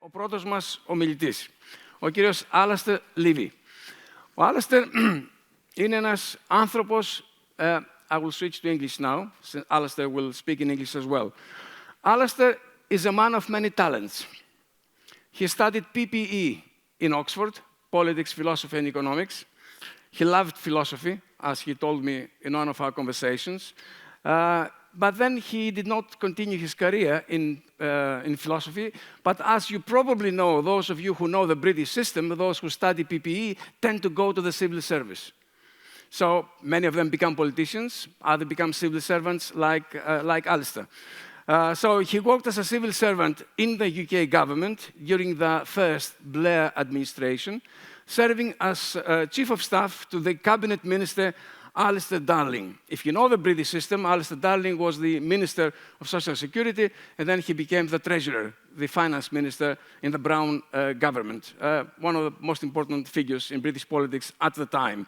ο πρώτος μας ομιλητής, ο κύριος Alastair Levy. Ο Alastair είναι ένας άνθρωπος, I will switch to English now, since Alastair will speak in English as well. Alastair is a man of many talents. He studied PPE in Oxford, politics, philosophy, and economics. He loved philosophy, as he told me in one of our conversations. But then he did not continue his career in philosophy. But as you probably know, those of you who know the British system, those who study PPE tend to go to the civil service. So many of them become politicians, others become civil servants like Alastair. So he worked as a civil servant in the UK government during the first Blair administration, serving as Chief of Staff to the Cabinet Minister Alastair Darling. If you know the British system, Alastair Darling was the Minister of Social Security, and then he became the Treasurer, the Finance Minister in the Brown government, one of the most important figures in British politics at the time.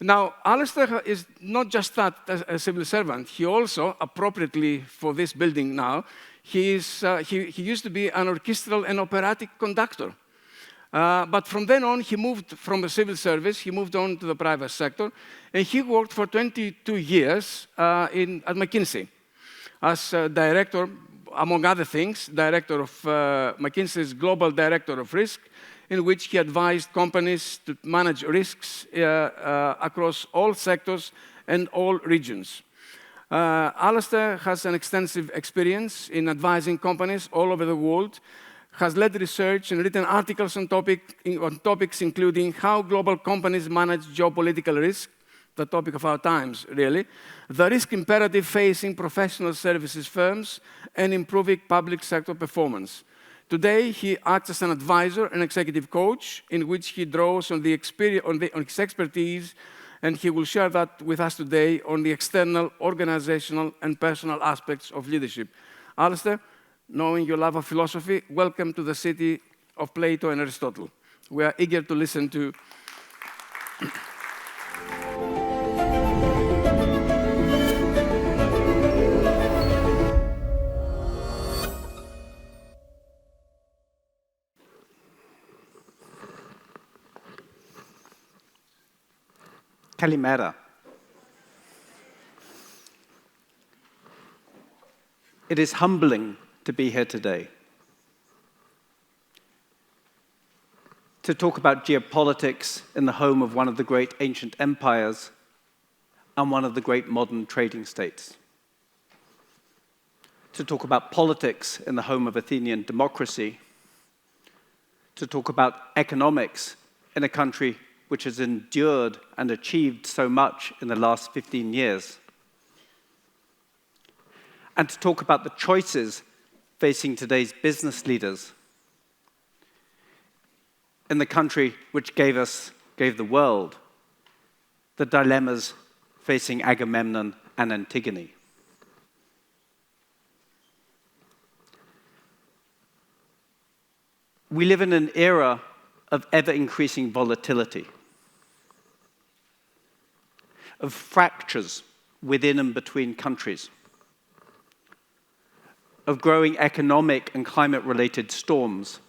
Now, Alastair is not just that a civil servant, he also, appropriately for this building now, he used to be an orchestral and operatic conductor. But from then on, he moved from the civil service, he moved on to the private sector, and he worked for 22 years at McKinsey as director, among other things, director of McKinsey's Global Director of Risk, in which he advised companies to manage risks across all sectors and all regions. Alastair has an extensive experience in advising companies all over the world, has led research and written articles on topics including how global companies manage geopolitical risk, the topic of our times, really, the risk imperative facing professional services firms, and improving public sector performance. Today, he acts as an advisor and executive coach in which he draws on his expertise, and he will share that with us today on the external, organizational, and personal aspects of leadership. Alastair, knowing your love of philosophy, welcome to the city of Plato and Aristotle. We are eager to listen to... Kalimera. It is humbling to be here today, to talk about geopolitics in the home of one of the great ancient empires and one of the great modern trading states, to talk about politics in the home of Athenian democracy, to talk about economics in a country which has endured and achieved so much in the last 15 years, and to talk about the choices facing today's business leaders in the country which gave the world the dilemmas facing Agamemnon and Antigone. We live in an era of ever-increasing volatility, of fractures within and between countries, of growing economic and climate-related storms,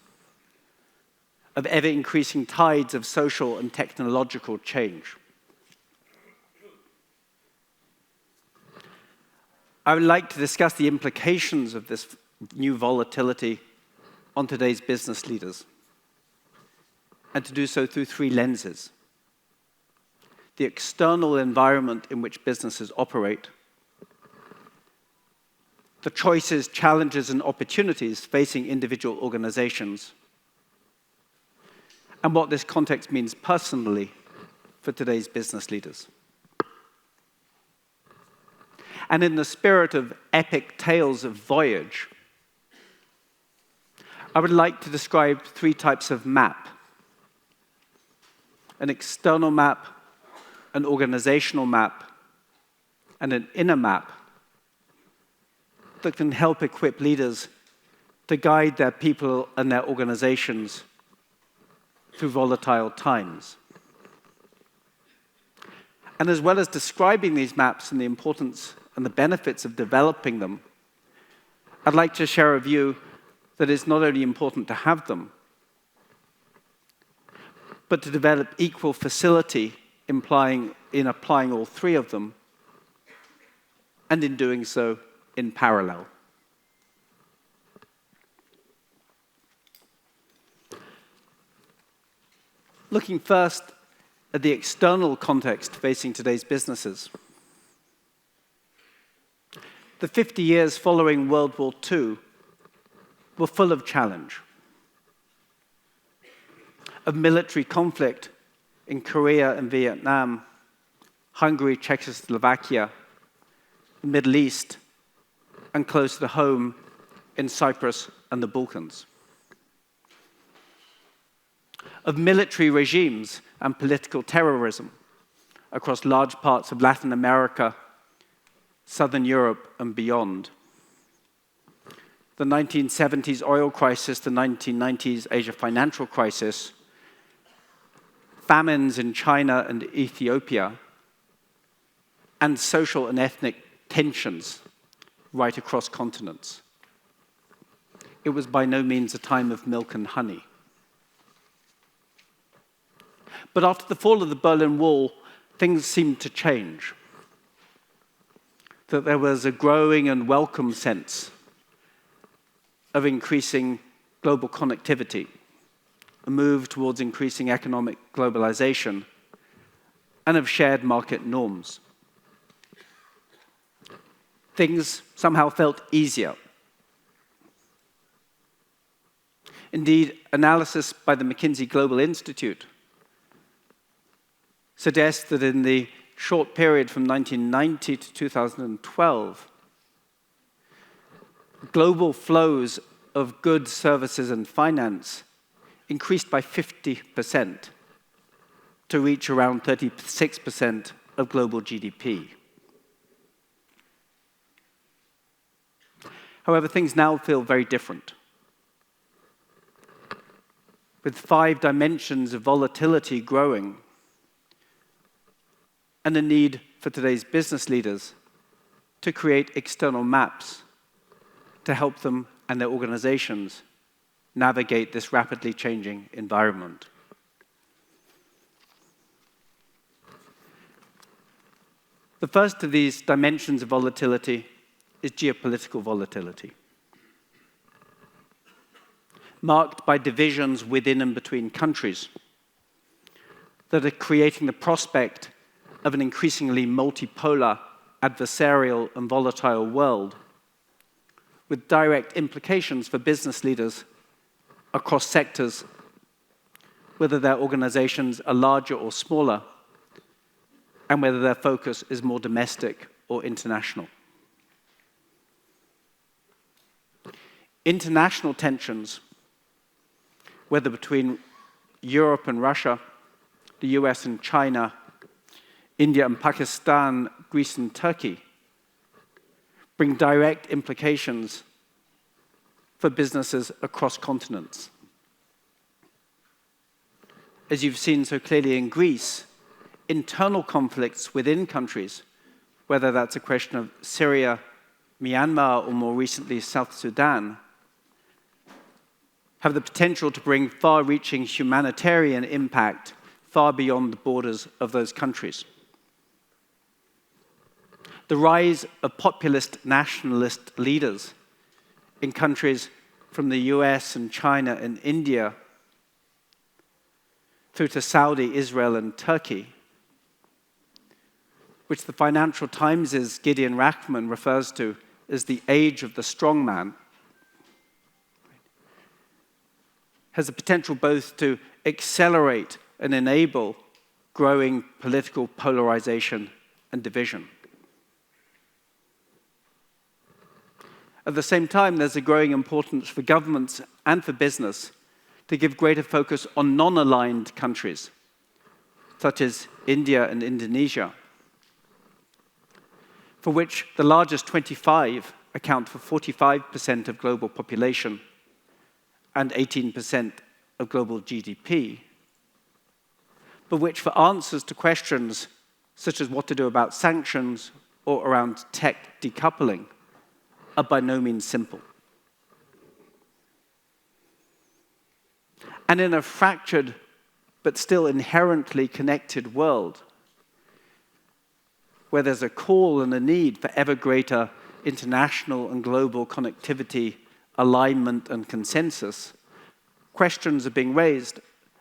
of ever-increasing tides of social and technological change. I would like to discuss the implications of this new volatility on today's business leaders, and to do so through three lenses: the external environment in which businesses operate, the choices, challenges, and opportunities facing individual organizations, and what this context means personally for today's business leaders. And in the spirit of epic tales of voyage, I would like to describe three types of map: an external map, an organizational map, and an inner map that can help equip leaders to guide their people and their organizations through volatile times. And as well as describing these maps and the importance and the benefits of developing them, I'd like to share a view that it's not only important to have them, but to develop equal facility in applying all three of them, and in doing so in parallel. Looking first at the external context facing today's businesses. The 50 years following World War II were full of challenge, of military conflict in Korea and Vietnam, Hungary, Czechoslovakia, the Middle East, and close to home in Cyprus and the Balkans. Of military regimes and political terrorism across large parts of Latin America, Southern Europe, and beyond. The 1970s oil crisis, the 1990s Asia financial crisis, famines in China and Ethiopia, and social and ethnic tensions right across continents. It was by no means a time of milk and honey. But after the fall of the Berlin Wall, things seemed to change. That there was a growing and welcome sense of increasing global connectivity, a move towards increasing economic globalization, and of shared market norms. Things somehow felt easier. Indeed, analysis by the McKinsey Global Institute suggests that in the short period from 1990 to 2012, global flows of goods, services, and finance increased by 50% to reach around 36% of global GDP. However, things now feel very different. With 5 dimensions of volatility growing, and the need for today's business leaders to create external maps to help them and their organizations navigate this rapidly changing environment. The first of these dimensions of volatility is geopolitical volatility, marked by divisions within and between countries that are creating the prospect of an increasingly multipolar, adversarial, and volatile world, with direct implications for business leaders across sectors, whether their organizations are larger or smaller, and whether their focus is more domestic or international. International tensions, whether between Europe and Russia, the US and China, India and Pakistan, Greece and Turkey, bring direct implications for businesses across continents. As you've seen so clearly in Greece, internal conflicts within countries, whether that's a question of Syria, Myanmar, or more recently South Sudan, have the potential to bring far-reaching humanitarian impact far beyond the borders of those countries. The rise of populist nationalist leaders in countries from the US and China and India through to Saudi, Israel, and Turkey, which the Financial Times' Gideon Rachman refers to as the age of the strongman, has the potential both to accelerate and enable growing political polarization and division. At the same time, there's a growing importance for governments and for business to give greater focus on non-aligned countries, such as India and Indonesia, for which the largest 25 account for 45% of global population and 18% of global GDP, but which for answers to questions such as what to do about sanctions or around tech decoupling are by no means simple. And in a fractured but still inherently connected world, where there's a call and a need for ever greater international and global connectivity, alignment, and consensus, questions are being raised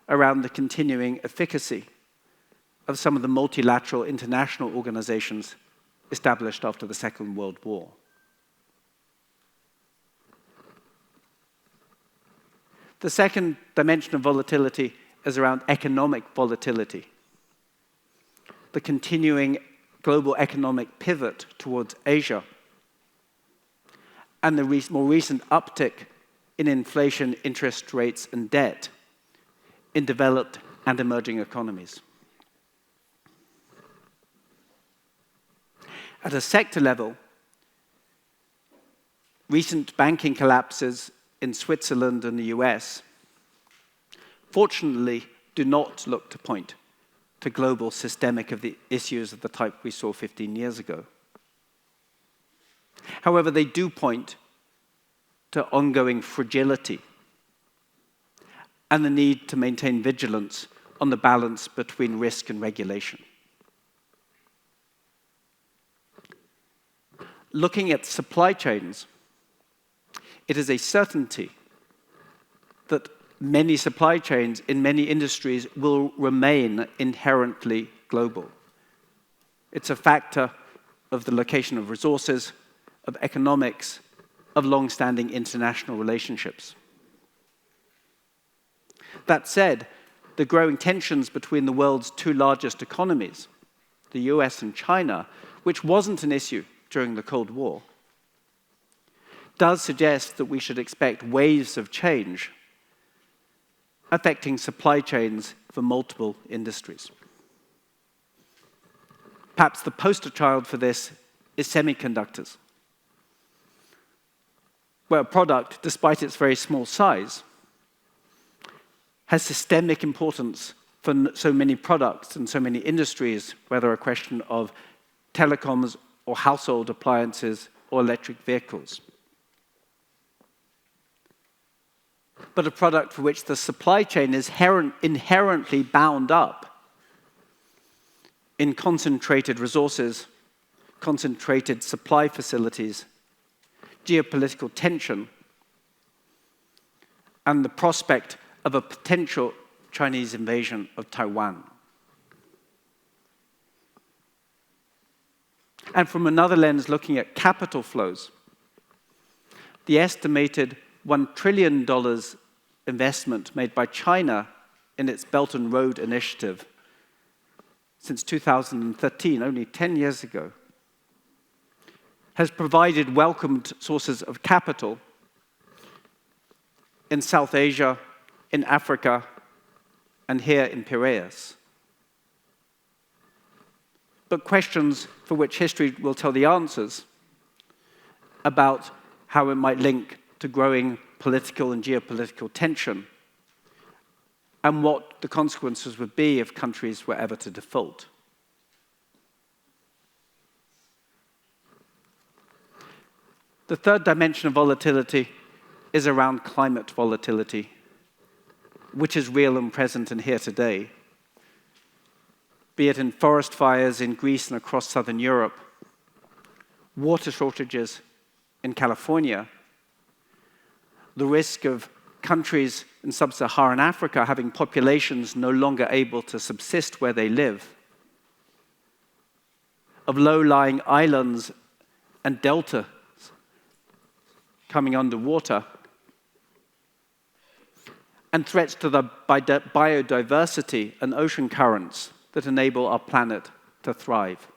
around the continuing efficacy of some of the multilateral international organizations established after the Second World War. The second dimension of volatility is around economic volatility. The continuing global economic pivot towards Asia and the more recent uptick in inflation, interest rates, and debt in developed and emerging economies. At a sector level, recent banking collapses in Switzerland and the US, fortunately, do not look to point to global systemic issues of the type we saw 15 years ago. However, they do point to ongoing fragility and the need to maintain vigilance on the balance between risk and regulation. Looking at supply chains, it is a certainty that many supply chains in many industries will remain inherently global. It's a factor of the location of resources, of economics, of long-standing international relationships. That said, the growing tensions between the world's two largest economies, the US and China, which wasn't an issue during the Cold War, does suggest that we should expect waves of change affecting supply chains for multiple industries. Perhaps the poster child for this is semiconductors, where a product, despite its very small size, has systemic importance for so many products and so many industries, whether a question of telecoms or household appliances or electric vehicles. But a product for which the supply chain is inherently bound up in concentrated resources, concentrated supply facilities, geopolitical tension, and the prospect of a potential Chinese invasion of Taiwan. And from another lens, looking at capital flows, the estimated $1 trillion investment made by China in its Belt and Road Initiative since 2013, only 10 years ago, has provided welcomed sources of capital in South Asia, in Africa, and here in Piraeus. But questions for which history will tell the answers about how it might link to growing political and geopolitical tension, and what the consequences would be if countries were ever to default. The third dimension of volatility is around climate volatility, which is real and present and here today, be it in forest fires in Greece and across southern Europe, water shortages in California, the risk of countries in sub-Saharan Africa having populations no longer able to subsist where they live, of low-lying islands and deltas coming underwater, and threats to the biodiversity and ocean currents that enable our planet to thrive.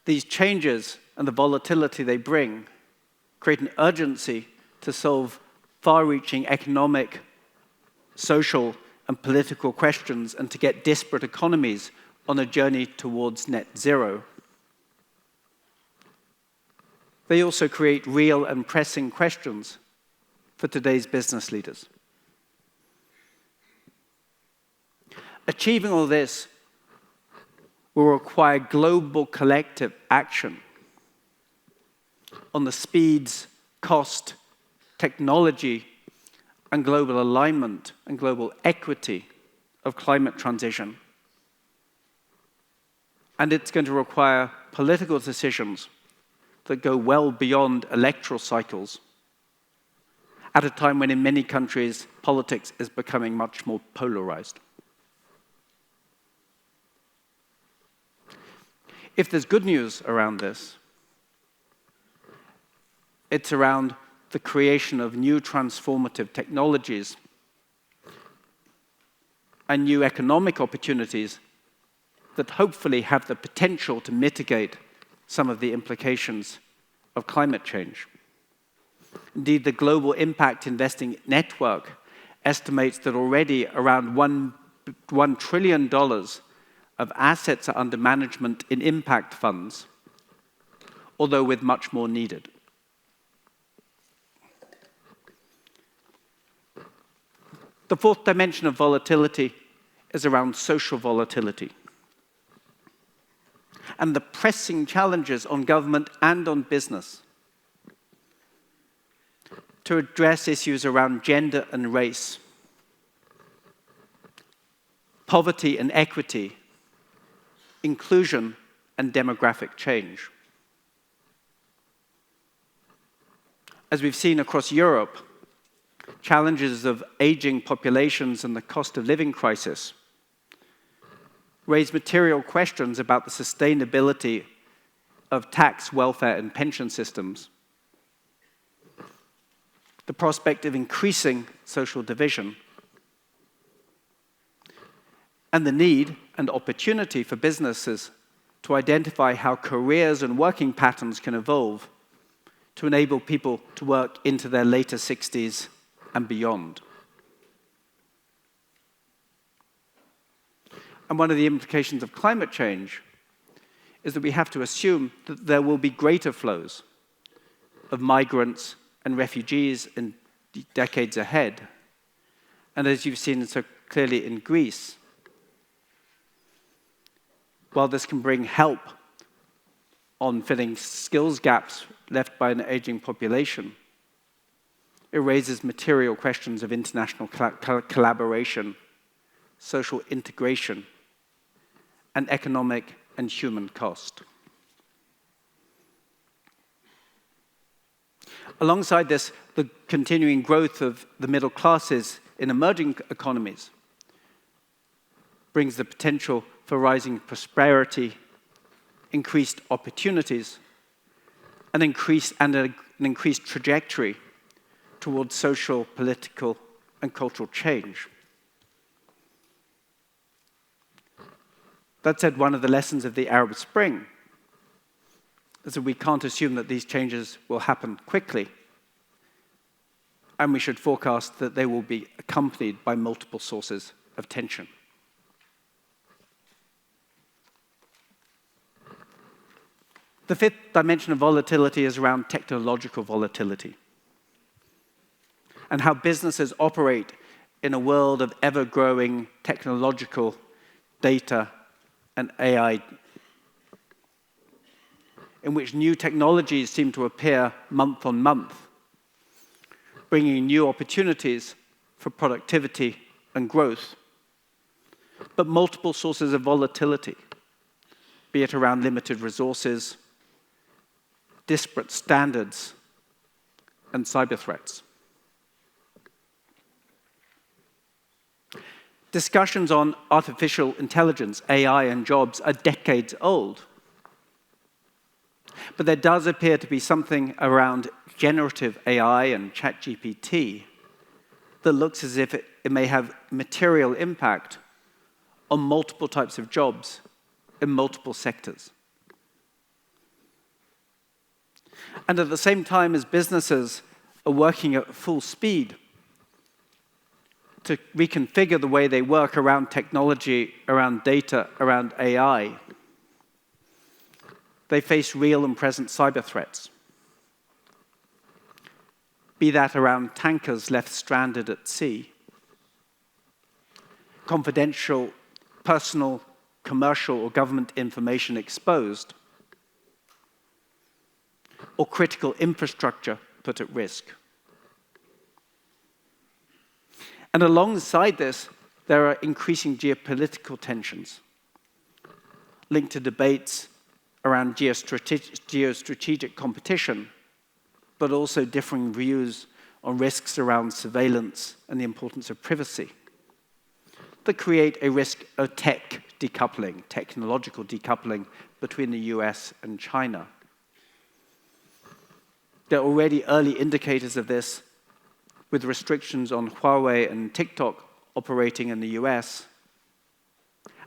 These changes and the volatility they bring create an urgency to solve far-reaching economic, social, and political questions and to get disparate economies on a journey towards net zero. They also create real and pressing questions for today's business leaders. Achieving all this will require global collective action on the speeds cost, technology, and global alignment and global equity of climate transition. And it's going to require political decisions that go well beyond electoral cycles at a time when in many countries politics is becoming much more polarized. If there's good news around this, it's around the creation of new transformative technologies and new economic opportunities that hopefully have the potential to mitigate some of the implications of climate change. Indeed, the Global Impact Investing Network estimates that already around $1 trillion of assets are under management in impact funds, although with much more needed. The fourth dimension of volatility is around social volatility and the pressing challenges on government and on business to address issues around gender and race, poverty and equity, inclusion and demographic change. As we've seen across Europe, challenges of aging populations and the cost of living crisis raise material questions about the sustainability of tax, welfare, and pension systems, the prospect of increasing social division, and the need and opportunity for businesses to identify how careers and working patterns can evolve to enable people to work into their later 60s and beyond. And one of the implications of climate change is that we have to assume that there will be greater flows of migrants and refugees in decades ahead. And as you've seen so clearly in Greece, while this can bring help on filling skills gaps left by an aging population, it raises material questions of international collaboration, social integration, and economic and human cost. Alongside this, the continuing growth of the middle classes in emerging economies brings the potential for rising prosperity, increased opportunities, and an increased trajectory towards social, political, and cultural change. That said, one of the lessons of the Arab Spring is that we can't assume that these changes will happen quickly, and we should forecast that they will be accompanied by multiple sources of tension. The fifth dimension of volatility is around technological volatility and how businesses operate in a world of ever-growing technological data and AI, in which new technologies seem to appear month on month, bringing new opportunities for productivity and growth, but multiple sources of volatility, be it around limited resources, disparate standards, and cyber threats. Discussions on artificial intelligence, AI, and jobs are decades old. But there does appear to be something around generative AI and ChatGPT that looks as if it may have material impact on multiple types of jobs in multiple sectors. And at the same time as businesses are working at full speed to reconfigure the way they work around technology, around data, around AI, they face real and present cyber threats. Be that around tankers left stranded at sea, confidential, personal, commercial, or government information exposed, or critical infrastructure put at risk. And alongside this, there are increasing geopolitical tensions linked to debates around geostrategic competition, but also differing views on risks around surveillance and the importance of privacy that create a risk of technological decoupling between the US and China. There are already early indicators of this with restrictions on Huawei and TikTok operating in the US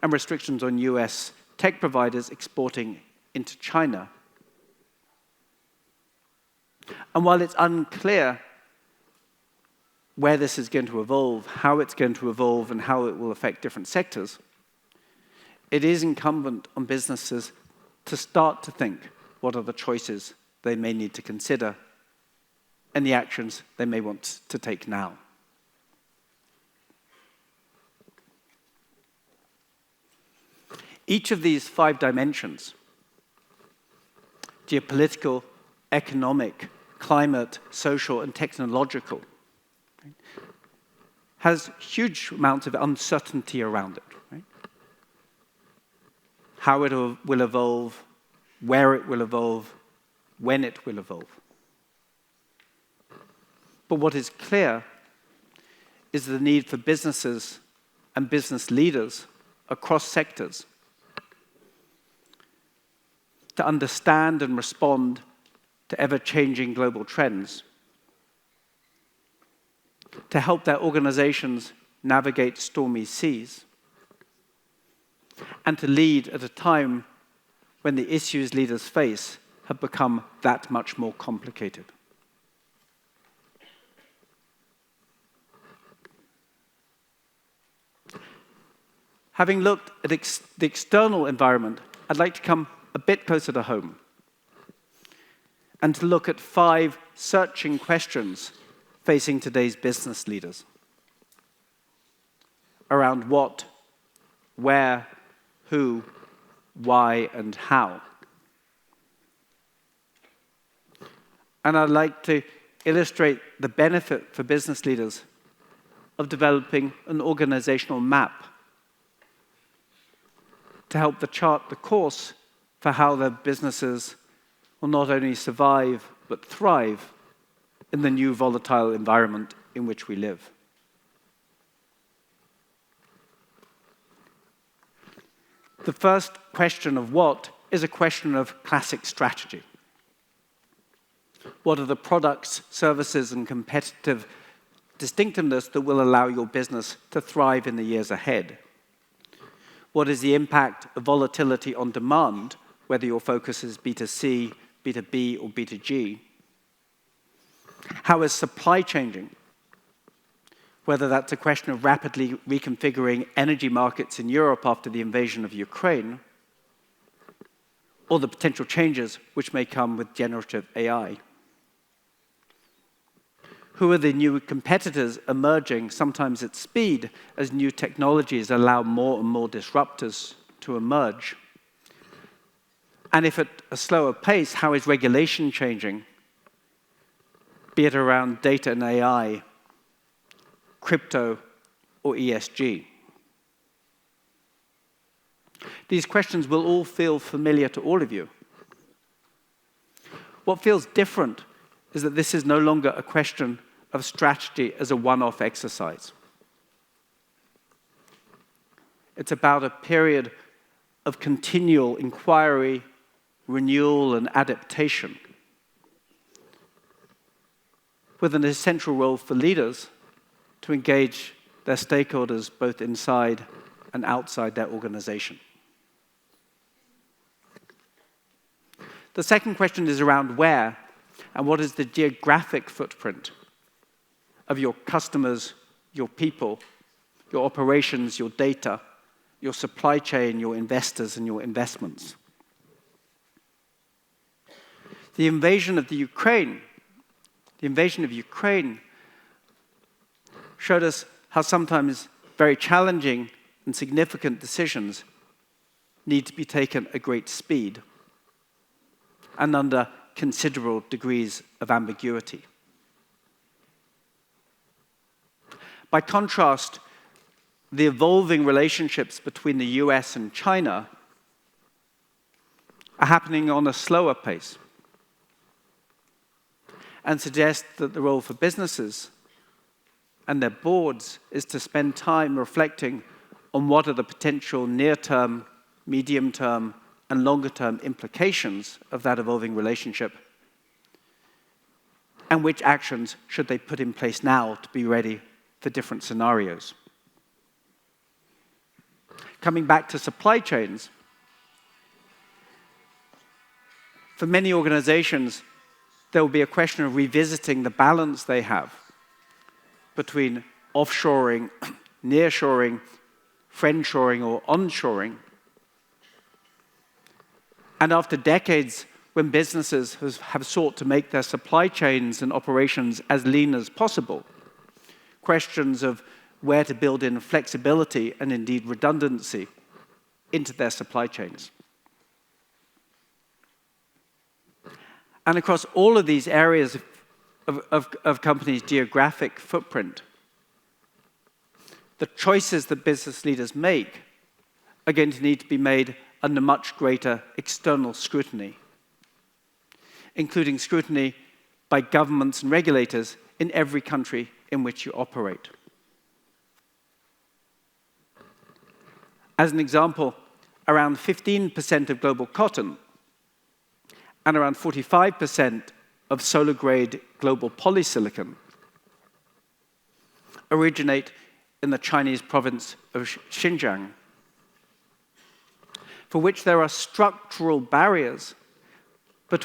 and restrictions on US tech providers exporting into China. And while it's unclear where this is going to evolve, how it's going to evolve, and how it will affect different sectors, it is incumbent on businesses to start to think what are the choices they may need to consider and the actions they may want to take now. Each of these 5 dimensions, geopolitical, economic, climate, social, and technological, has huge amounts of uncertainty around it. Right? How it will evolve, where it will evolve, when it will evolve. But what is clear is the need for businesses and business leaders across sectors to understand and respond to ever-changing global trends, to help their organizations navigate stormy seas, and to lead at a time when the issues leaders face have become that much more complicated. Having looked at the external environment, I'd like to come a bit closer to home and to look at 5 searching questions facing today's business leaders around what, where, who, why, and how. And I'd like to illustrate the benefit for business leaders of developing an organizational map to help them chart the course for how their businesses will not only survive but thrive in the new volatile environment in which we live. The first question of what is a question of classic strategy. What are the products, services, and competitive distinctiveness that will allow your business to thrive in the years ahead? What is the impact of volatility on demand, whether your focus is B2C, B2B, or B2G? How is supply changing? Whether that's a question of rapidly reconfiguring energy markets in Europe after the invasion of Ukraine, or the potential changes which may come with generative AI. Who are the new competitors emerging, sometimes at speed, as new technologies allow more and more disruptors to emerge? And if at a slower pace, how is regulation changing, be it around data and AI, crypto, or ESG? These questions will all feel familiar to all of you. What feels different is that this is no longer a question of strategy as a one-off exercise. It's about a period of continual inquiry, renewal, and adaptation, with an essential role for leaders to engage their stakeholders both inside and outside their organization. The second question is around where, and what is the geographic footprint of your customers, your people, your operations, your data, your supply chain, your investors, and your investments. The invasion of Ukraine showed us how sometimes very challenging and significant decisions need to be taken at great speed and under considerable degrees of ambiguity. By contrast, the evolving relationships between the US and China are happening on a slower pace and suggest that the role for businesses and their boards is to spend time reflecting on what are the potential near-term, medium-term, and longer-term implications of that evolving relationship, and which actions should they put in place now to be ready for different scenarios. Coming back to supply chains, for many organizations, there will be a question of revisiting the balance they have between offshoring, nearshoring, friendshoring, or onshoring. And after decades, when businesses have sought to make their supply chains and operations as lean as possible, questions of where to build in flexibility and indeed redundancy into their supply chains. And across all of these areas of companies' geographic footprint, the choices that business leaders make are going to need to be made under much greater external scrutiny, including scrutiny by governments and regulators in every country in which you operate. As an example, around 15% of global cotton and around 45% of solar-grade global polysilicon originate in the Chinese province of Xinjiang, for which there are structural barriers for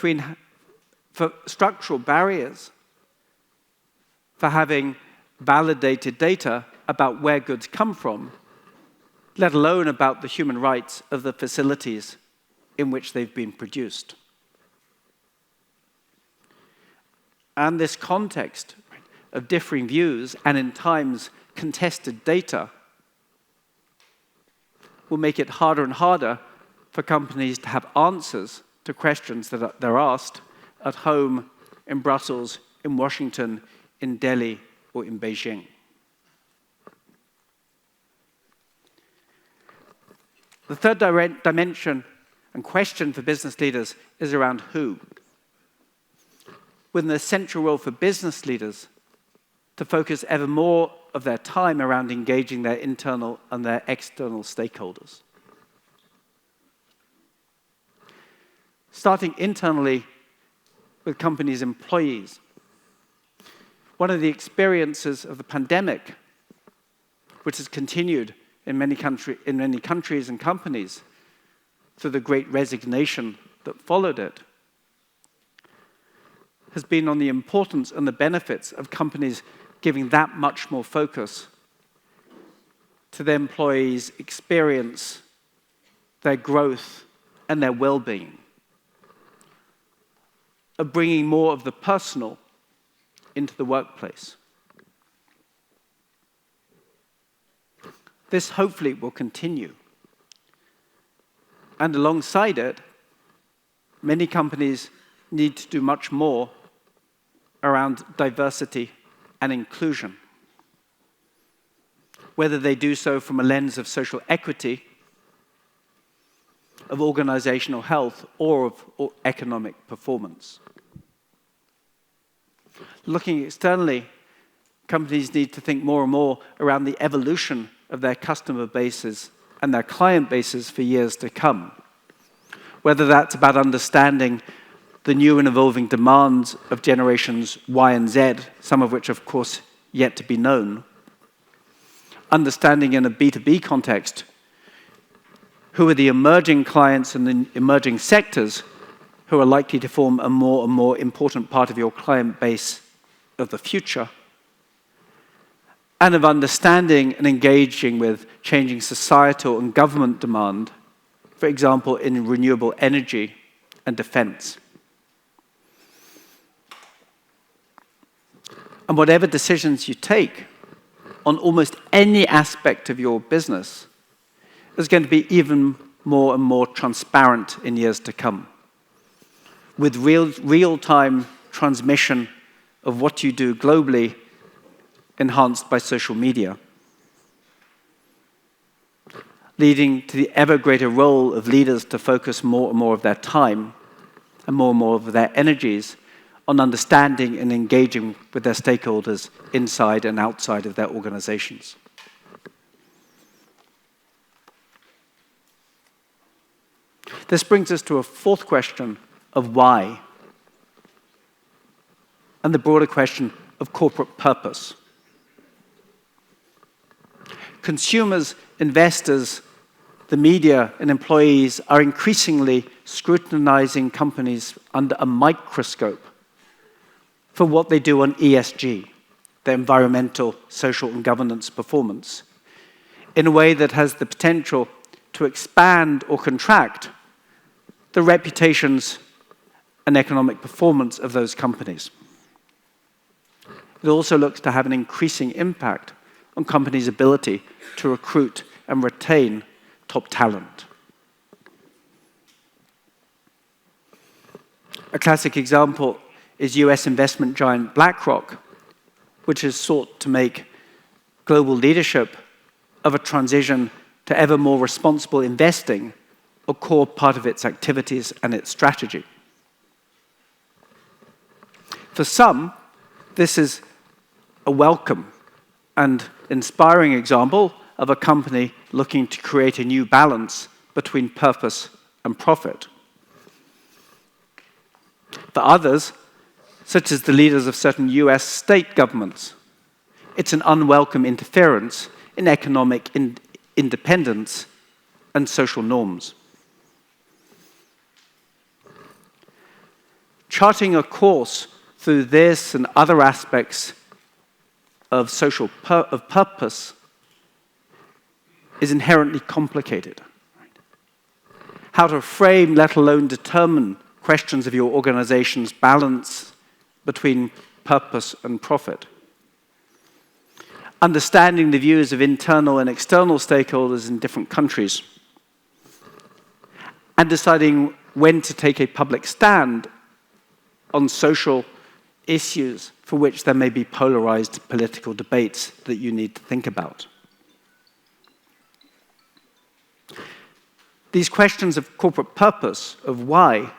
having validated data about where goods come from, let alone about the human rights of the facilities in which they've been produced. And this context of differing views and, in times, contested data will make it harder and harder for companies to have answers to questions that they're asked at home, in Brussels, in Washington, in Delhi, or in Beijing. The third dimension and question for business leaders is around who, with an essential role for business leaders to focus ever more of their time around engaging their internal and their external stakeholders. Starting internally with companies' employees. One of the experiences of the pandemic, which has continued in many countries and companies through the great resignation that followed it, has been on the importance and the benefits of companies giving that much more focus to their employees' experience, their growth, and their well-being, of bringing more of the personal into the workplace. This hopefully will continue. And alongside it, many companies need to do much more around diversity and inclusion, whether they do so from a lens of social equity, of organizational health, or of economic performance. Looking externally, companies need to think more and more around the evolution of their customer bases and their client bases for years to come, whether that's about understanding the new and evolving demands of generations Y and Z, some of which, of course, yet to be known. Understanding in a B2B context who are the emerging clients and the emerging sectors who are likely to form a more and more important part of your client base of the future, and of understanding and engaging with changing societal and government demand, for example, in renewable energy and defense. And whatever decisions you take on almost any aspect of your business is going to be even more and more transparent in years to come, with real-time transmission of what you do globally, enhanced by social media, leading to the ever greater role of leaders to focus more and more of their time and more of their energies on understanding and engaging with their stakeholders inside and outside of their organizations. This brings us to a fourth question of why, and the broader question of corporate purpose. Consumers, investors, the media, and employees are increasingly scrutinizing companies under a microscope for what they do on ESG, their environmental, social, and governance performance, in a way that has the potential to expand or contract the reputations and economic performance of those companies. It also looks to have an increasing impact on companies' ability to recruit and retain top talent. A classic example is US investment giant BlackRock, which has sought to make global leadership of a transition to ever more responsible investing a core part of its activities and its strategy. For some, this is a welcome and inspiring example of a company looking to create a new balance between purpose and profit. For others, such as the leaders of certain US state governments, it's an unwelcome interference in economic independence and social norms. Charting a course through this and other aspects of purpose is inherently complicated. How to frame, let alone determine, questions of your organization's balance between purpose and profit. Understanding the views of internal and external stakeholders in different countries. And deciding when to take a public stand on social issues for which there may be polarized political debates that you need to think about. These questions of corporate purpose, of why,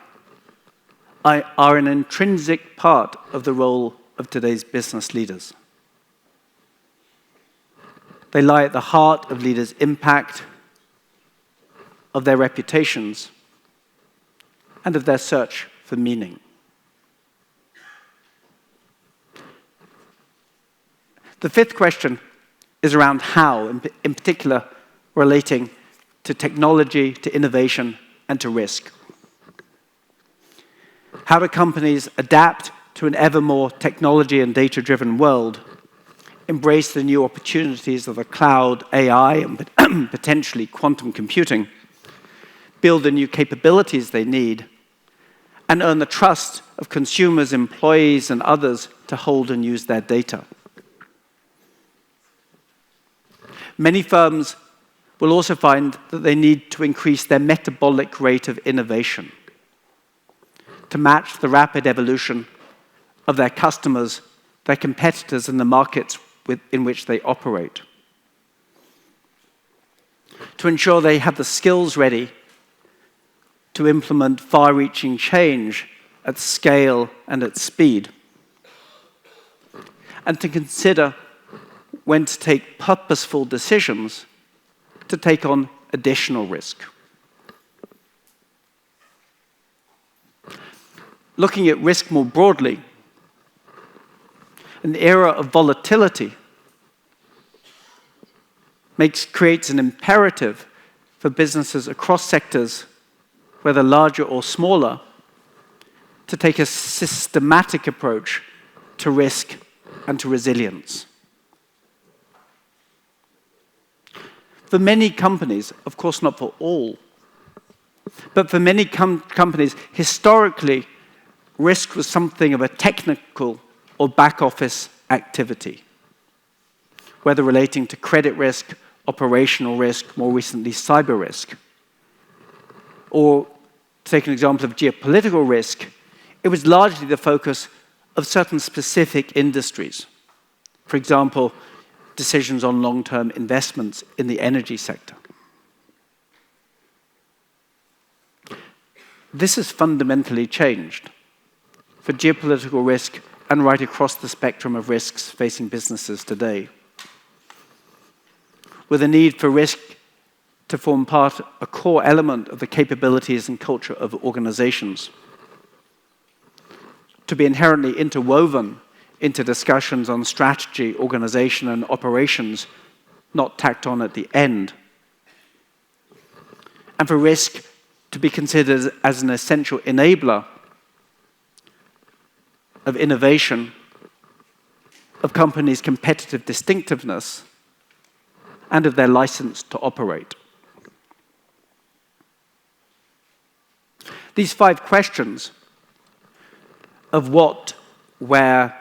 are an intrinsic part of the role of today's business leaders. They lie at the heart of leaders' impact, of their reputations, and of their search for meaning. The fifth question is around how, in particular relating to technology, to innovation, and to risk. How do companies adapt to an ever more technology and data-driven world, embrace the new opportunities of the cloud, AI, and potentially quantum computing, build the new capabilities they need, and earn the trust of consumers, employees, and others to hold and use their data? Many firms will also find that they need to increase their metabolic rate of innovation to match the rapid evolution of their customers, their competitors, and the markets in which they operate. To ensure they have the skills ready to implement far-reaching change at scale and at speed. And to consider when to take purposeful decisions to take on additional risk. Looking at risk more broadly, an era of volatility creates an imperative for businesses across sectors, whether larger or smaller, to take a systematic approach to risk and to resilience. For many companies, of course not for all, but for many companies, historically, risk was something of a technical or back-office activity, whether relating to credit risk, operational risk, more recently cyber risk. Or, to take an example of geopolitical risk, it was largely the focus of certain specific industries. For example, decisions on long-term investments in the energy sector. This has fundamentally changed for geopolitical risk and right across the spectrum of risks facing businesses today, with a need for risk to form a core element of the capabilities and culture of organizations, to be inherently interwoven into discussions on strategy, organization, and operations, not tacked on at the end, and for risk to be considered as an essential enabler of innovation, of companies' competitive distinctiveness, and of their license to operate. These 5 questions of what, where,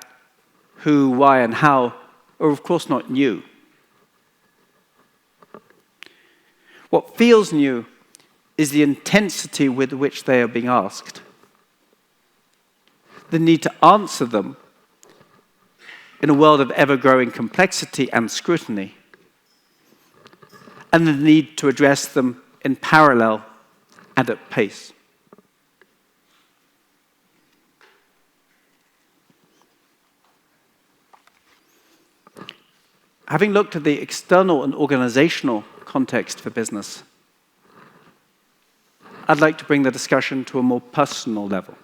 who, why, and how are of course not new. What feels new is the intensity with which they are being asked, the need to answer them in a world of ever-growing complexity and scrutiny, and the need to address them in parallel and at pace. Having looked at the external and organizational context for business, I'd like to bring the discussion to a more personal level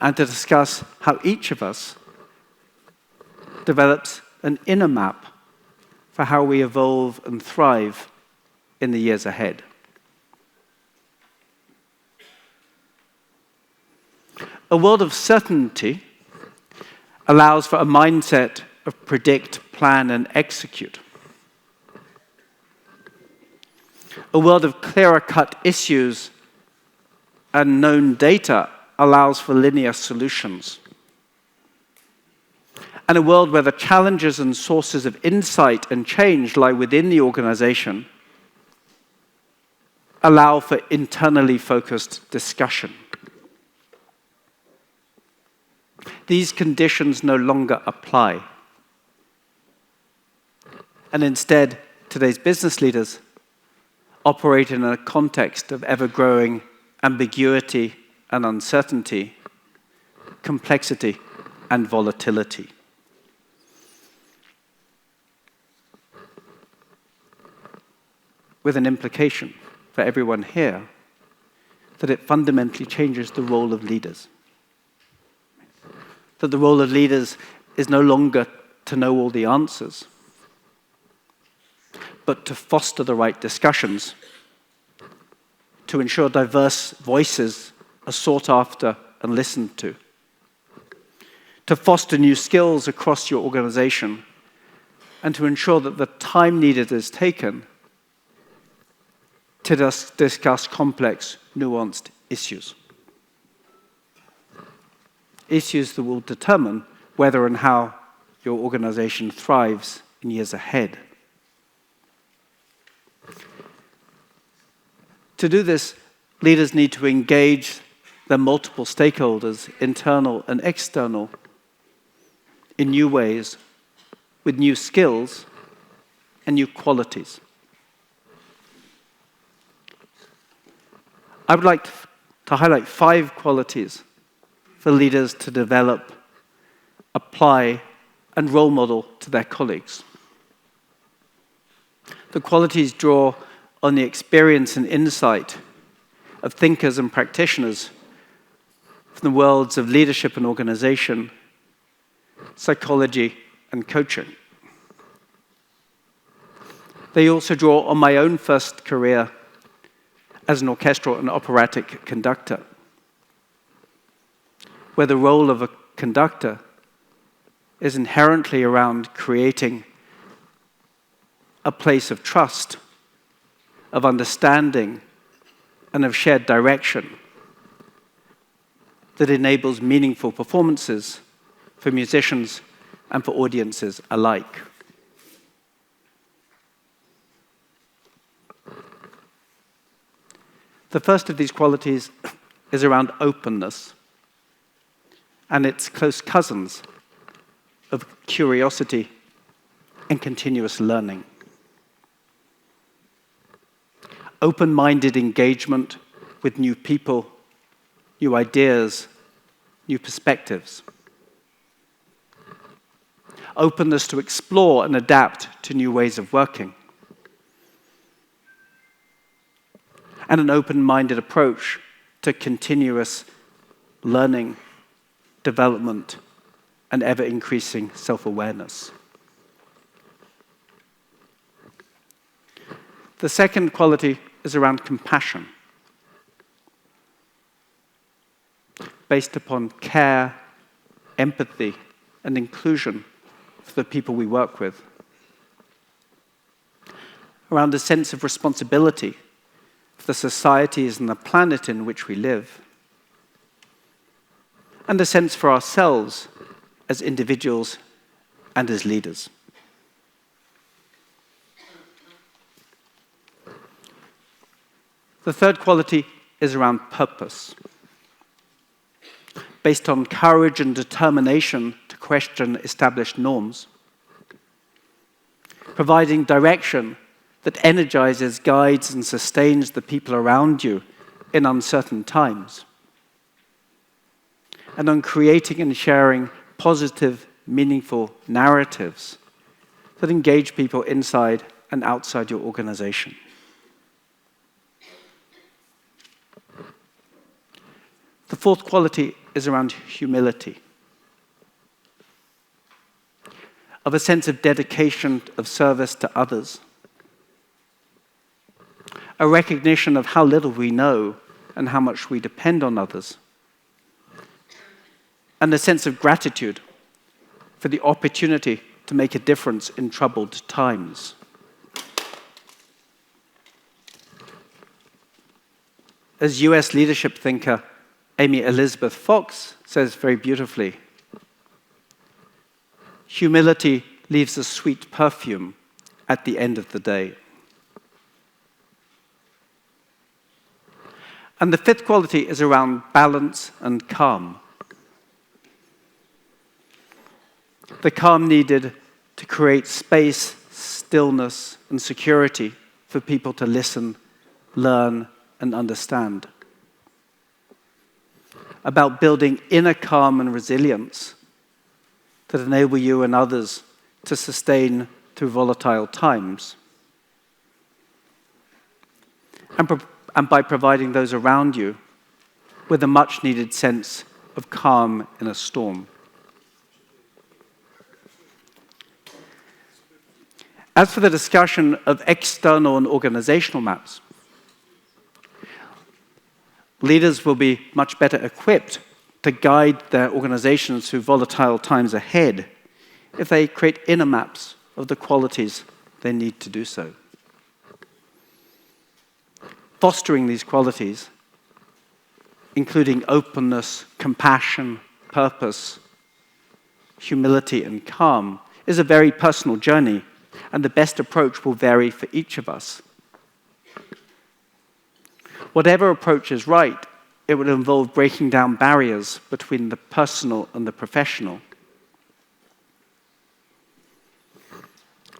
and to discuss how each of us develops an inner map for how we evolve and thrive in the years ahead. A world of certainty allows for a mindset of predict, plan, and execute. A world of clearer-cut issues and known data allows for linear solutions. And a world where the challenges and sources of insight and change lie within the organization allow for internally focused discussion. These conditions no longer apply. And instead, today's business leaders operate in a context of ever-growing ambiguity and uncertainty, complexity and volatility. With an implication for everyone here that it fundamentally changes the role of leaders. That the role of leaders is no longer to know all the answers, but to foster the right discussions, to ensure diverse voices are sought after and listened to foster new skills across your organization, and to ensure that the time needed is taken to discuss complex, nuanced issues. Issues that will determine whether and how your organization thrives in years ahead. To do this, leaders need to engage their multiple stakeholders, internal and external, in new ways, with new skills and new qualities. I would like to highlight 5 qualities for leaders to develop, apply, and role model to their colleagues. The qualities draw on the experience and insight of thinkers and practitioners from the worlds of leadership and organization, psychology, and coaching. They also draw on my own first career as an orchestral and operatic conductor, where the role of a conductor is inherently around creating a place of trust, of understanding, and of shared direction that enables meaningful performances for musicians and for audiences alike. The first of these qualities is around openness and its close cousins of curiosity and continuous learning. Open-minded engagement with new people, new ideas, new perspectives. Openness to explore and adapt to new ways of working. And an open-minded approach to continuous learning, development, and ever-increasing self-awareness. The second quality is around compassion, based upon care, empathy, and inclusion for the people we work with. Around a sense of responsibility for the societies and the planet in which we live. And a sense for ourselves as individuals and as leaders. The third quality is around purpose, based on courage and determination to question established norms, providing direction that energizes, guides, and sustains the people around you in uncertain times, and on creating and sharing positive, meaningful narratives that engage people inside and outside your organization. The fourth quality is around humility, of a sense of dedication, of service to others, a recognition of how little we know and how much we depend on others, and a sense of gratitude for the opportunity to make a difference in troubled times. As US leadership thinker Amy Elizabeth Fox says very beautifully, humility leaves a sweet perfume at the end of the day. And the fifth quality is around balance and calm. The calm needed to create space, stillness, and security for people to listen, learn, and understand. About building inner calm and resilience that enable you and others to sustain through volatile times. And by providing those around you with a much-needed sense of calm in a storm. As for the discussion of external and organizational maps, leaders will be much better equipped to guide their organizations through volatile times ahead if they create inner maps of the qualities they need to do so. Fostering these qualities, including openness, compassion, purpose, humility, and calm, is a very personal journey, and the best approach will vary for each of us. Whatever approach is right, it will involve breaking down barriers between the personal and the professional.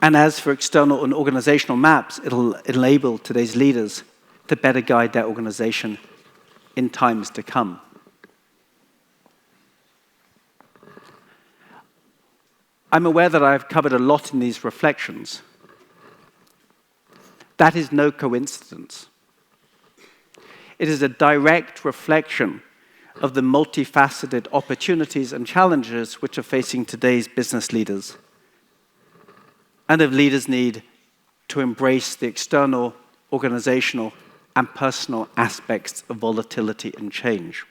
And as for external and organizational maps, it'll enable today's leaders to better guide their organization in times to come. I'm aware that I've covered a lot in these reflections. That is no coincidence. It is a direct reflection of the multifaceted opportunities and challenges which are facing today's business leaders, and of leaders' need to embrace the external, organizational, and personal aspects of volatility and change.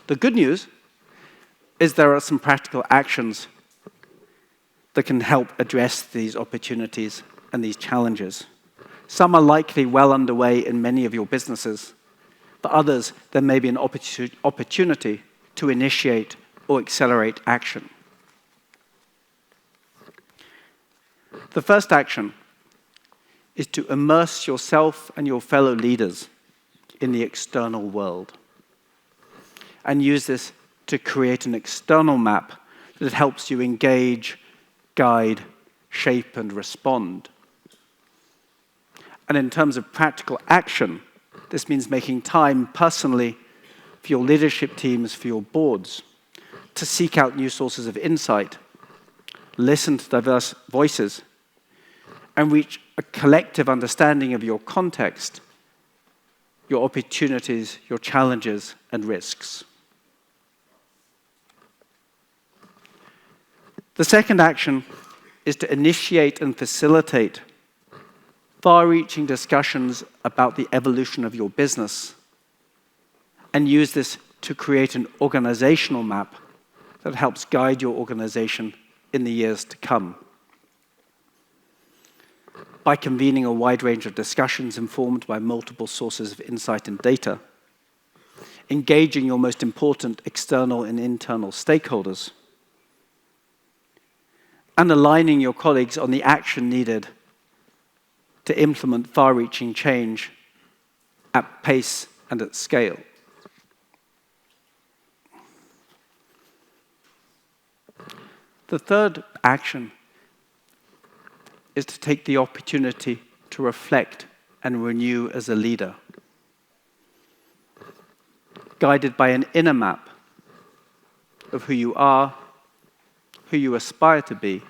The good news is there are some practical actions that can help address these opportunities and these challenges. Some are likely well underway in many of your businesses. For others, there may be an opportunity to initiate or accelerate action. The first action is to immerse yourself and your fellow leaders in the external world. And use this to create an external map that helps you engage, guide, shape, and respond. And in terms of practical action, this means making time personally for your leadership teams, for your boards, to seek out new sources of insight, listen to diverse voices, and reach a collective understanding of your context, your opportunities, your challenges, and risks. The second action is to initiate and facilitate far-reaching discussions about the evolution of your business, and use this to create an organizational map that helps guide your organization in the years to come. By convening a wide range of discussions informed by multiple sources of insight and data, engaging your most important external and internal stakeholders, and aligning your colleagues on the action needed to implement far-reaching change at pace and at scale. The third action is to take the opportunity to reflect and renew as a leader, guided by an inner map of who you are, who you aspire to be,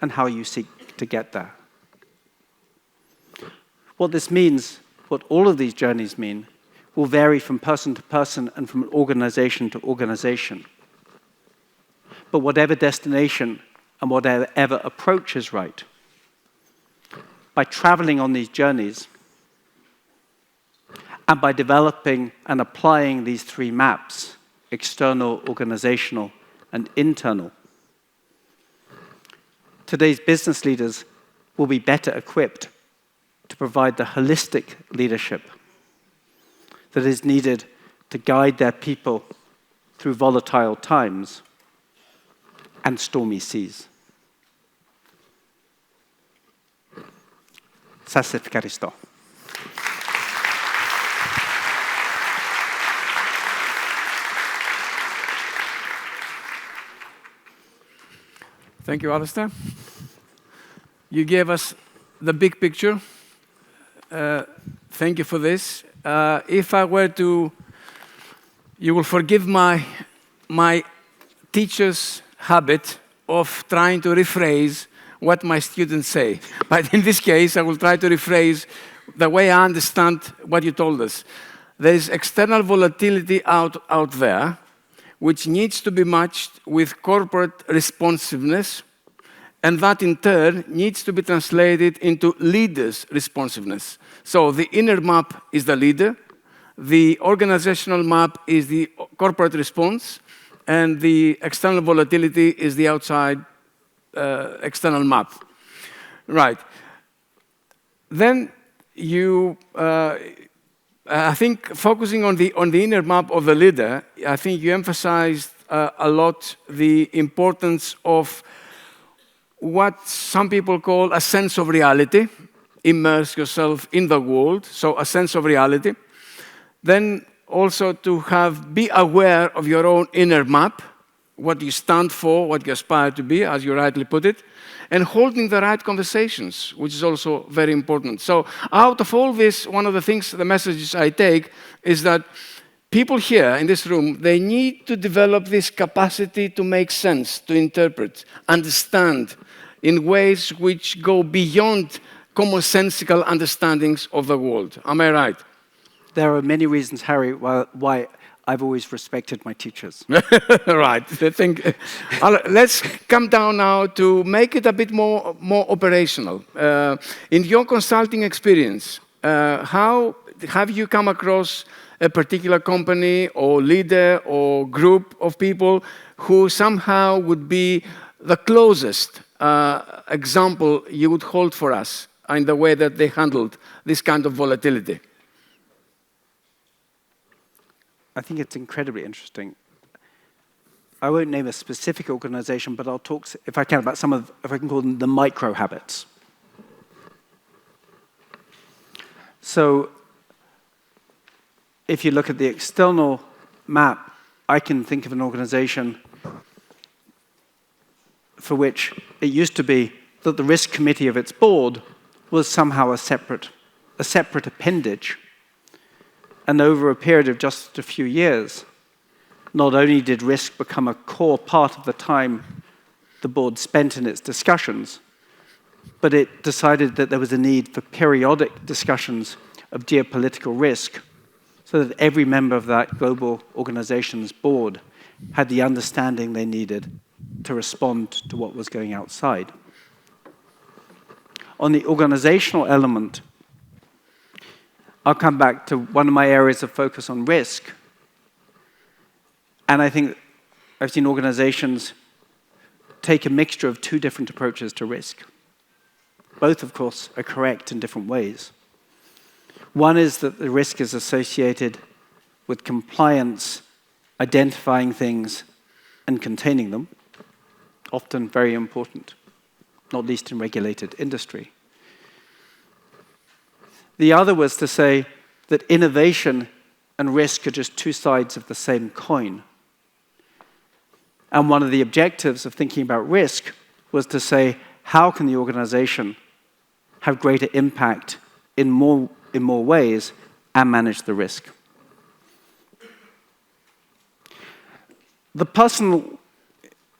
and how you seek to get there. What this means, what all of these journeys mean, will vary from person to person and from organization to organization. But whatever destination and whatever approach is right, by traveling on these journeys and by developing and applying these three maps, external, organizational, and internal, today's business leaders will be better equipped to provide the holistic leadership that is needed to guide their people through volatile times and stormy seas. Σας ευχαριστώ. Thank you, Alastair. You gave us the big picture. Thank you for this. If I were to, you will forgive my teacher's habit of trying to rephrase what my students say. But in this case, I will try to rephrase the way I understand what you told us. There is external volatility out there, which needs to be matched with corporate responsiveness, and that in turn needs to be translated into leaders' responsiveness. So the inner map is the leader, the organizational map is the corporate response, and the external volatility is the outside external map. Right. Then you, I think focusing on the inner map of the leader, I think you emphasized a lot the importance of what some people call a sense of reality. Immerse yourself in the world, so a sense of reality. Then also to be aware of your own inner map, what you stand for, what you aspire to be, as you rightly put it, and holding the right conversations, which is also very important. So out of all this, one of the things, the messages I take is that people here in this room, they need to develop this capacity to make sense, to interpret, understand in ways which go beyond commonsensical understandings of the world. Am I right? There are many reasons, Harry, why I've always respected my teachers. Right. Let's come down now to make it a bit more operational. In your consulting experience, how have you come across a particular company or leader or group of people who somehow would be the closest example you would hold for us in the way that they handled this kind of volatility? I think it's incredibly interesting. I won't name a specific organization, but I'll talk, if I can, about some of, if I can call them the micro habits. So if you look at the external map, I can think of an organization for which it used to be that the risk committee of its board was somehow a separate appendage. And over a period of just a few years, not only did risk become a core part of the time the board spent in its discussions, but it decided that there was a need for periodic discussions of geopolitical risk so that every member of that global organization's board had the understanding they needed to respond to what was going outside. On the organizational element, I'll come back to one of my areas of focus on risk. And I think I've seen organizations take a mixture of two different approaches to risk. Both, of course, are correct in different ways. One is that the risk is associated with compliance, identifying things, and containing them, often very important, not least in regulated industry. The other was to say that innovation and risk are just two sides of the same coin. And one of the objectives of thinking about risk was to say, how can the organization have greater impact in more ways and manage the risk? The personal,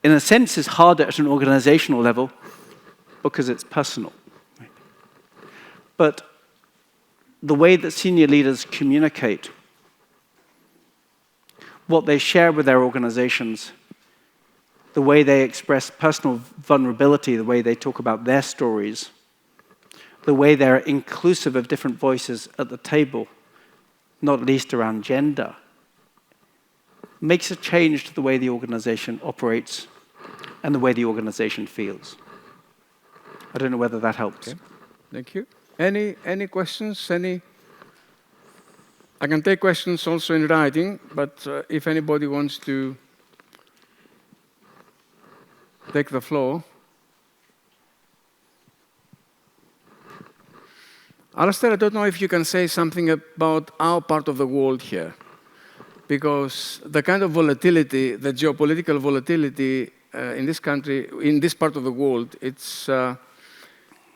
in a sense, is harder at an organizational level because it's personal. But the way that senior leaders communicate, what they share with their organizations, the way they express personal vulnerability, the way they talk about their stories, the way they're inclusive of different voices at the table, not least around gender, makes a change to the way the organization operates and the way the organization feels. I don't know whether that helps. Okay. Thank you. Any questions? I can take questions also in writing, but if anybody wants to take the floor. Alastair, I don't know if you can say something about our part of the world here, because the kind of volatility, the geopolitical volatility in this country, in this part of the world, it's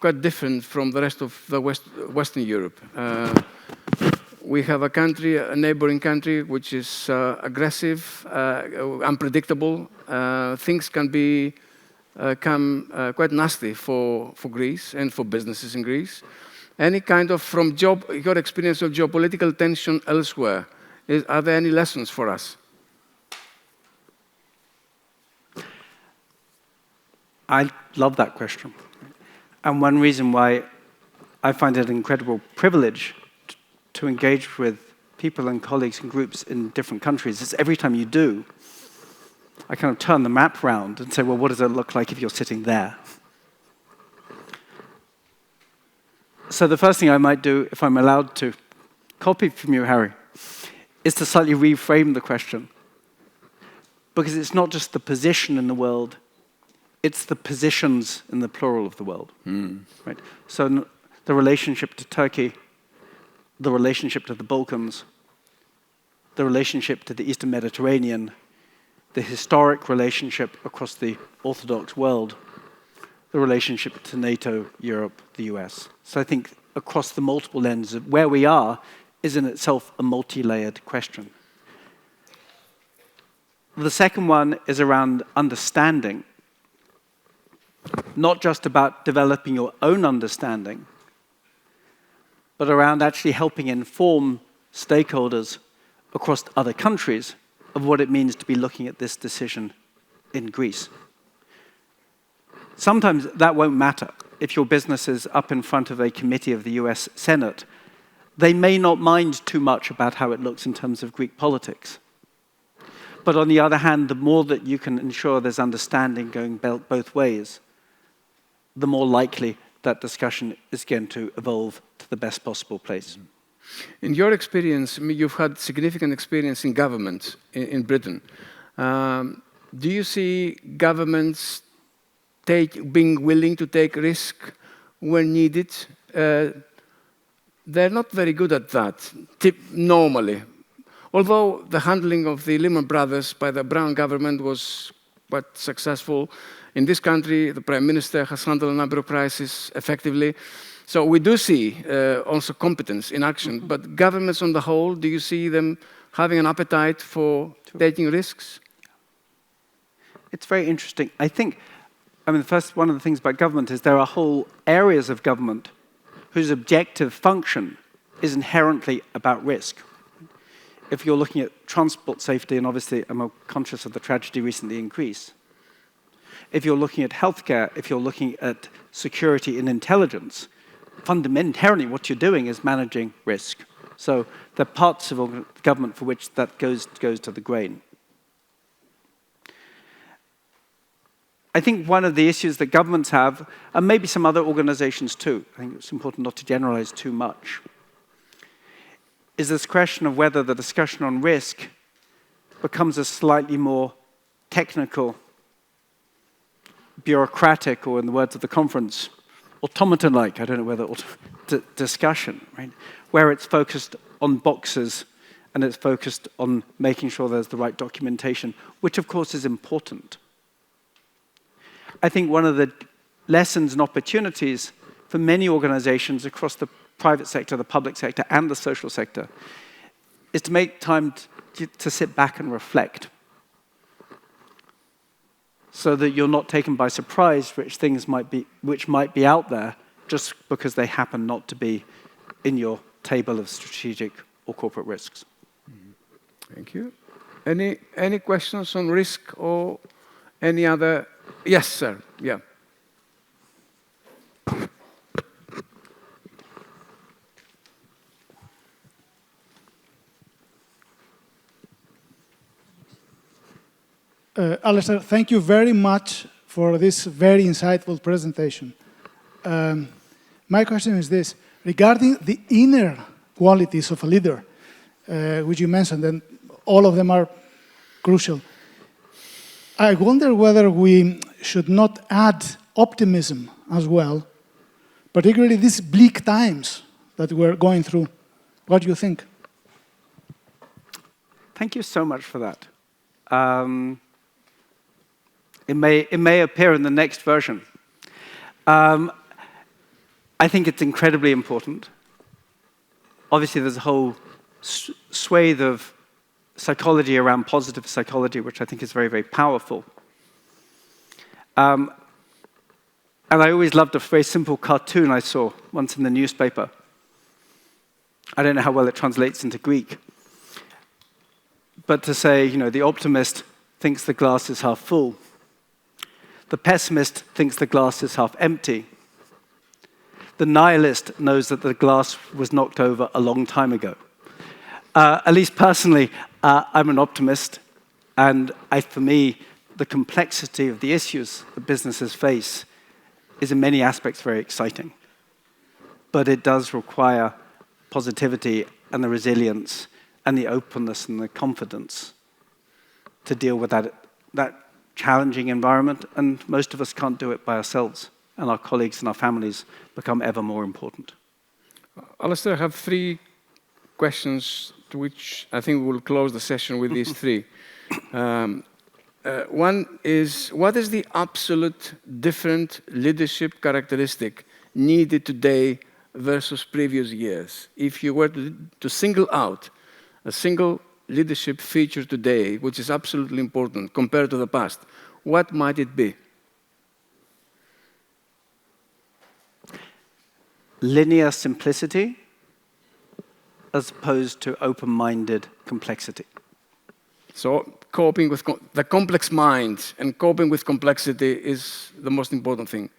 quite different from the rest of the Western Europe. We have a country, a neighboring country, which is aggressive, unpredictable. Things can become quite nasty for Greece and for businesses in Greece. Any kind of, from your experience of geopolitical tension elsewhere, are there any lessons for us? I love that question. And one reason why I find it an incredible privilege to engage with people and colleagues and groups in different countries is every time you do, I kind of turn the map round and say, well, what does it look like if you're sitting there? So the first thing I might do, if I'm allowed to copy from you, Harry, is to slightly reframe the question. Because it's not just the position in the world, it's the positions in the plural of the world. Right? So the relationship to Turkey, the relationship to the Balkans, the relationship to the Eastern Mediterranean, the historic relationship across the Orthodox world, the relationship to NATO, Europe, the US. So I think across the multiple lenses of where we are is in itself a multi-layered question. The second one is around understanding, not just about developing your own understanding, but around actually helping inform stakeholders across other countries of what it means to be looking at this decision in Greece. Sometimes that won't matter. If your business is up in front of a committee of the US Senate, they may not mind too much about how it looks in terms of Greek politics. But on the other hand, the more that you can ensure there's understanding going both ways, the more likely that discussion is going to evolve to the best possible place. In your experience, you've had significant experience in government in Britain. Do you see governments being willing to take risk when needed? They're not very good at that, normally. although the handling of the Lehman Brothers by the Brown government was quite successful, in this country, the Prime Minister has handled a number of crises effectively. So we do see also competence in action. But governments on the whole, do you see them having an appetite for taking risks? It's very interesting. I think, first, one of the things about government is there are whole areas of government whose objective function is inherently about risk. If you're looking at transport safety, and obviously I'm conscious of the tragedy recently in Greece, if you're looking at healthcare, if you're looking at security and intelligence, fundamentally what you're doing is managing risk. So there are parts of government for which that goes to the grain. I think one of the issues that governments have, and maybe some other organizations too, I think it's important not to generalize too much, is this question of whether the discussion on risk becomes a slightly more technical, bureaucratic, or in the words of the conference, automaton-like, I don't know whether, discussion, right? Where it's focused on boxes and it's focused on making sure there's the right documentation, which of course is important. I think one of the lessons and opportunities for many organizations across the private sector, the public sector, and the social sector is to make time to sit back and reflect so that you're not taken by surprise which might be out there just because they happen not to be in your table of strategic or corporate risks. Thank you. Any questions on risk or any other? Yes, sir. Yeah. Alastair, thank you very much for this very insightful presentation. My question is this. Regarding the inner qualities of a leader, which you mentioned, and all of them are crucial, I wonder whether we should not add optimism as well, particularly these bleak times that we're going through. What do you think? Thank you so much for that. It may appear in the next version. I think it's incredibly important. Obviously, there's a whole swathe of psychology around positive psychology, which I think is very, very powerful. And I always loved a very simple cartoon I saw once in the newspaper. I don't know how well it translates into Greek. But to say, the optimist thinks the glass is half full. The pessimist thinks the glass is half empty. The nihilist knows that the glass was knocked over a long time ago. At least personally, I'm an optimist. And for me, the complexity of the issues that businesses face is in many aspects very exciting. But it does require positivity and the resilience and the openness and the confidence to deal with that challenging environment, and most of us can't do it by ourselves, and our colleagues and our families become ever more important. Alastair, I have 3 questions to which I think we'll close the session with these 3. One is, what is the absolute different leadership characteristic needed today versus previous years? If you were to single out a single leadership feature today, which is absolutely important compared to the past, what might it be? Linear simplicity as opposed to open-minded complexity. So coping with the complex mind and coping with complexity is the most important thing.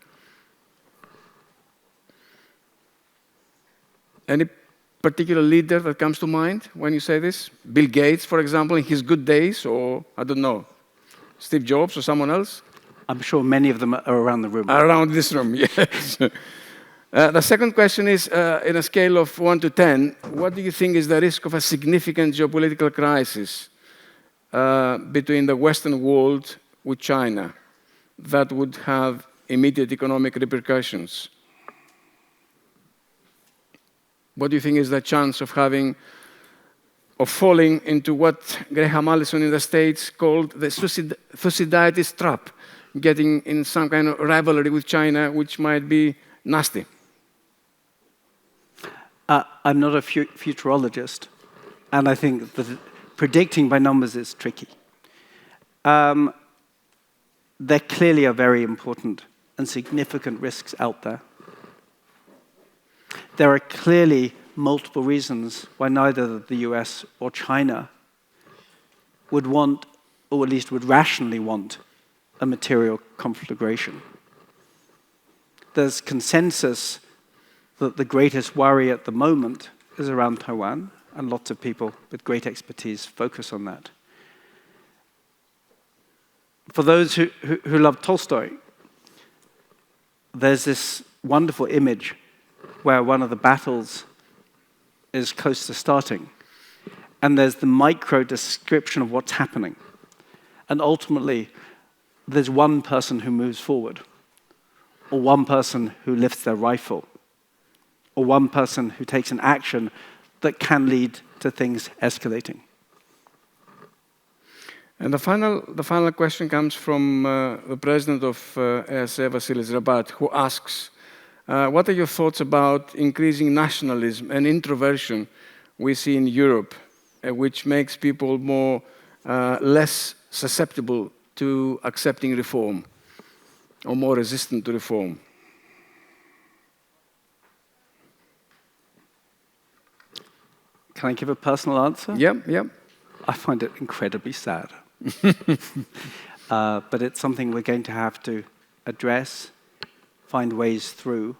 Any particular leader that comes to mind when you say this? Bill Gates, for example, in his good days, or I don't know, Steve Jobs or someone else? I'm sure many of them are around the room. Around this room, yes. The second question is, in a scale of 1 to 10, what do you think is the risk of a significant geopolitical crisis between the Western world with China that would have immediate economic repercussions? What do you think is the chance of having of falling into what Graham Allison in the States called the Thucydides trap, getting in some kind of rivalry with China, which might be nasty? I'm not a futurologist, and I think that predicting by numbers is tricky. There clearly are very important and significant risks out there. There are clearly multiple reasons why neither the US or China would want, or at least would rationally want, a material conflagration. There's consensus that the greatest worry at the moment is around Taiwan, and lots of people with great expertise focus on that. For those who love Tolstoy, there's this wonderful image where one of the battles is close to starting, and there's the micro description of what's happening. And ultimately, there's one person who moves forward, or one person who lifts their rifle, or one person who takes an action that can lead to things escalating. And the final question comes from the president of ΕΑΣΕ, Vasilis Rabat, who asks, what are your thoughts about increasing nationalism and introversion we see in Europe, which makes people less susceptible to accepting reform, or more resistant to reform? Can I give a personal answer? Yeah. I find it incredibly sad. But it's something we're going to have to address, find ways through.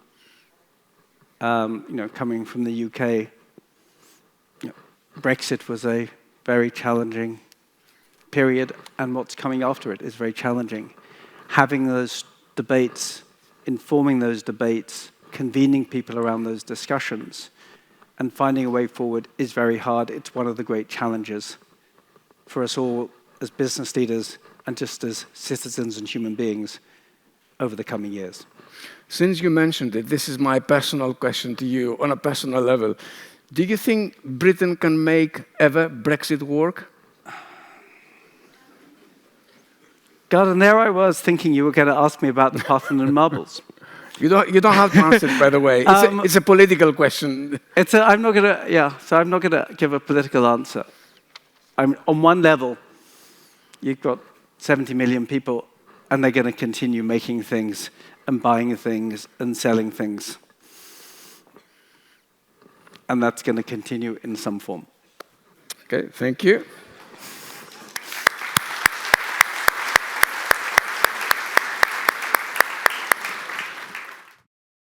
Coming from the UK, Brexit was a very challenging period, and what's coming after it is very challenging. Having those debates, informing those debates, convening people around those discussions, and finding a way forward is very hard. It's one of the great challenges for us all as business leaders and just as citizens and human beings over the coming years. Since you mentioned it, this is my personal question to you on a personal level. Do you think Britain can make ever Brexit work? God, and there I was thinking you were going to ask me about the Parthenon marbles. You don't have to answer it, by the way. It's a political question. I'm not going to give a political answer. On one level, you've got 70 million people, and they're going to continue making things and buying things and selling things. And that's going to continue in some form. Okay, thank you.